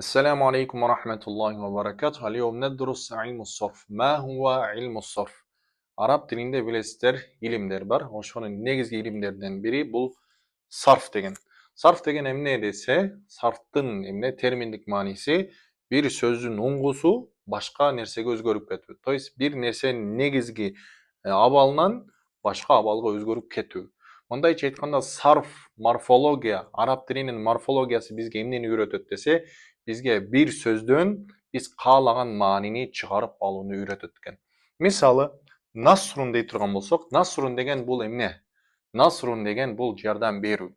السلام عليكم ورحمة الله وبركاته. اليوم ندرس علم الصرف. ما هو علم الصرف? Arap dilinde bilesizler ilimler var. Oşonun negizgi ilimlerden biri bu sarf degen. Sarf degen emne dese, sarftın emne terminlik manisi bir sözün ungusu başka nersege özgörüp ketүү. Toys bir nerse negizgi abalынан başka abalga özgörüp ketүү. Мындайча айтканда sarf, morfologiya, Arap dilinin morfologiyası bizge emнени үйрөтөт dese, bizge bir sözden biz kağlagan manini çıkarıp alууну үйрөтөt экен. Misалы, Nasrun dey turgan bolsok, Nasrun degen bul emne? Nasrun degen bul jardan berүү.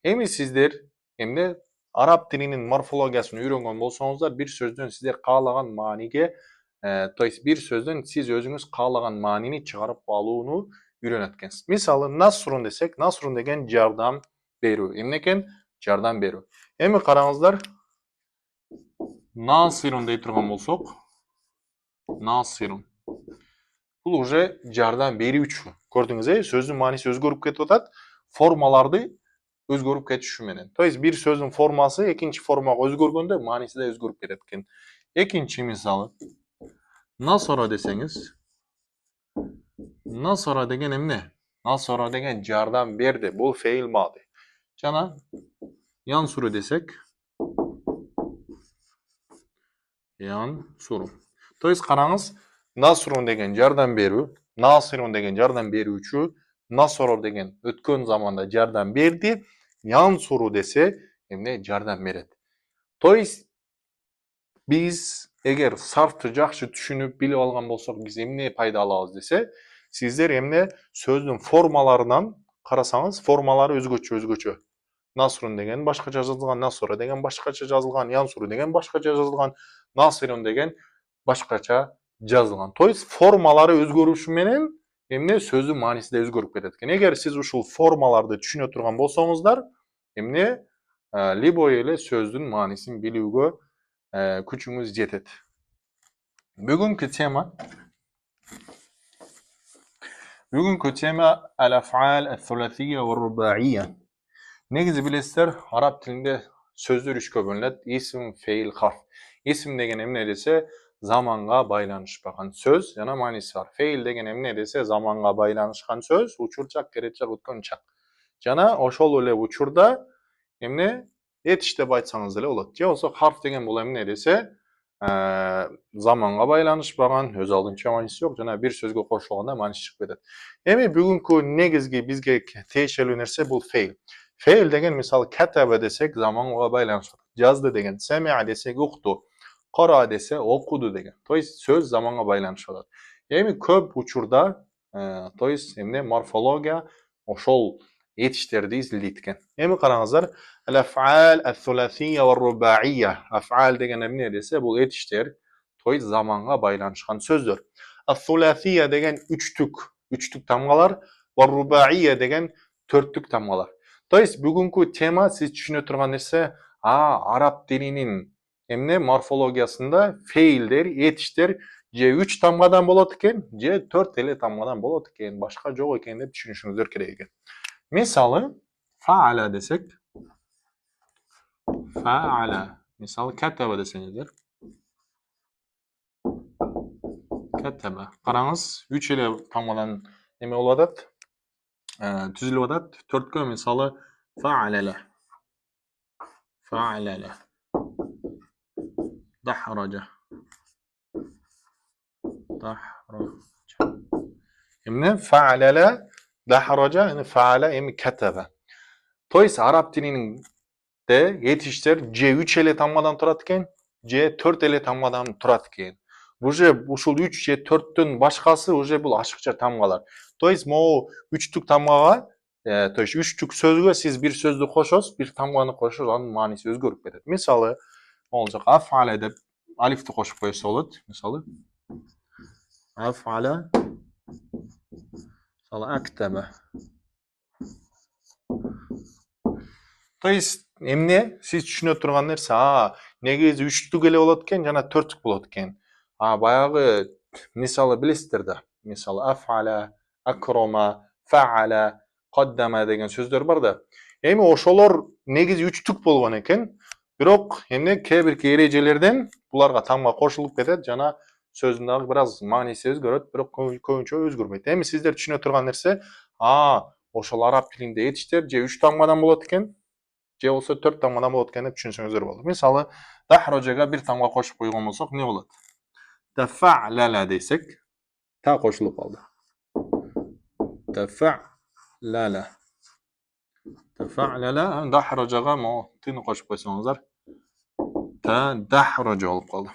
Emi sizler emne Arap dilinin morfologiyasını үйрөнгөн bolsoңуздар, bir sözden sizler kağlagan manige, то есть bir sözden siz özünüz kağlagan manini çıkarıp alууну үйрөнөт экенсиз. Misалы, Nasrun desek, Nasrun degen jardan berүү. Emne eken? Jardan berүү. Emi karаңыздар, Nasirun dey turgan bolsok, Nasirun. Бұл уже жардан берүүчү. Көрдүңүз, сөздүн мааниси өзгөрүп кетип атат. Формаларды өзгөрүп кетиши менен. То есть бир сөздүн формасы экинчи формага өзгөргөндө мааниси да өзгөрүп кетет экен. Экинчи мисалы, Насара десеңиз, Насара деген эмне? Насара деген жардан берди. Бул феил мади. Жана Янсуру десек, Янсуру. То есть караңыз, Nasrun деген жардан берүү, Nasirun деген жардан берүүчү, Nasoro деген өткөн заманда жардан берди, Yansuru десе эмне жардан берет. То есть биз эгер сарфты жакшы түшүнүп билип алган болсок, биз эмне пайда алабыз десе, сиздер эмне сөздүн формаларынан карасаңыз, формалары өзгөчө. Nasrun деген башкача жазылган, Nasoro деген башкача жазылган, Yansuru деген башкача жазылган, Nasirun деген башкача жазылган. То есть формалары өзгөрүшү менен эмне сөздүн мааниси да өзгөрүп кетет экен. Эгер сиз ушул формаларды түшүнө турган болсоңуздар, эмне любой эле сөздүн маанисин билүүгө күчүңүз жетет. Бүгүнкү тема al-af'al al-thulathiyya var-ruba'iyya. Негизи билесиздер, араб тилинде сөздөр үчкө бөлүнөт. Исм, феил, харф. Исм деген эмне десе, заманга байланышпаган сөз жана мааниси бар. Феил деген эмне десе, заманга байланышкан сөз, учурчак, келечек, өткөн чак. Жана ошол эле учурда эмне этиш деп айтсаңыз деле болот. Же болсо харф деген бул эмне десе, заманга байланышпаган, өз алдынча мааниси жок, жана бир сөзгө кошулганда мааниси чыгып кетет. Эми бүгүнкү негизги бизге тиешелүү нерсе бул феил. Феил деген мисалы катаба десек заманга байланышат. Жазды деген, семиа десек укту, кара десе окуду деген. То есть сөз заманга байланышып атат. Эми көп учурда, то есть эмне морфология ошол этиштерди изилдейт экен. Эми караңыздар, al-af'al al-thulathiyya var-ruba'iyya. Af'al деген эмне десе, бул этиштер, то есть заманга байланышкан сөздөр. Al-thulathiyya деген үчтүк тамгалар, var-ruba'iyya деген төрттүк тамгалар. То есть бүгүнкү тема сиз түшүнө турган нерсе, араб тилинин эмне морфологиясында феилдер, этиштер же 3 тамгадан болот экен, же 4 эле тамгадан болот экен, башка жок экен деп түшүнүшүңүздөр керек экен. Мисалы, фаала десек, фаала. Мисалы, катаба десеңиздер. Катаба. Караңыз, 3 эле тамгадан эме болуп атат, түзүлүп атат. 4кө мисалы фаалала. Фаалала. Дахража. Dahraca. Emne fa'alala, dahraca, yani faala, emi kataba. То есть arab dilinin de yetiştir C3 ele tammadan turat eken, C4 ele tammadan turat eken. Уже ушул 3 же 4төн башкасы уже бул ашыкча тамгалар. То есть могу 3түк тамгага, то есть 3түк сөзгө сиз бир сөздү кошосуз, бир тамганы кошосуз, анын мааниси өзгөрүп кетет. Мисалы, болжок аф'ала деп алифти кошуп койсо болот. Мисалы, аф'ала, мисалы актаба. То есть эмне сиз түшүнө турган нерсе, негизи 3түк эле болот экен, жана 4түк болот экен. Баягы мисалы билесиздер да. Мисалы аф'ала, акрома, фа'ала, каддама деген сөздөр бар да. Эми ошолор негизи 3түк болгон экен. Birok endi kebir erejelerden bularga tamga koşulup ketet jana sözündagi biraz manisi özgöröt, birok köpünçe özgürmeyt. Endi sizler düşüne turgan nerse, oşol arap tilinde yetiştir je 3 tamgadan bolat eken, je bolsa 4 tamgadan bolat eken dep düşünsöňüzler bolot. Misaly, dahrojaga bir tamga koşup koygan bolsak ne bolat? Tefa'lala desek, ta koşulup aldı. Tefa'lala. Tefa'lala dahrojaga mo tini koşup koysaňyzlar, dahroja bolup kaldı.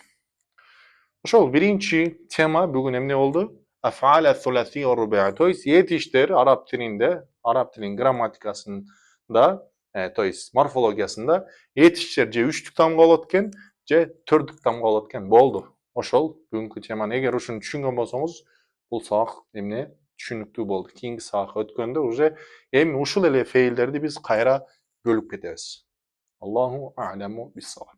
Şol birinci tema bugün emne oldu? Af'al thulathi ve rubai. Toys yetiştir Arap dilinde, Arap dilin gramatikasında, toys morfologiyasında yetiştir je 3 tamga bolatken, je 4 tamga bolatken boldu. Oşol bugünkü tema. Eger uşunu düşüngen bolsoňuz, bul sabak emne düşünüktүү boldu. Kийинки sabaka ötkönde uje эми uşul ele feillerdi biz kayra bölüp ketebiz. Allahu a'lemu bis-savab.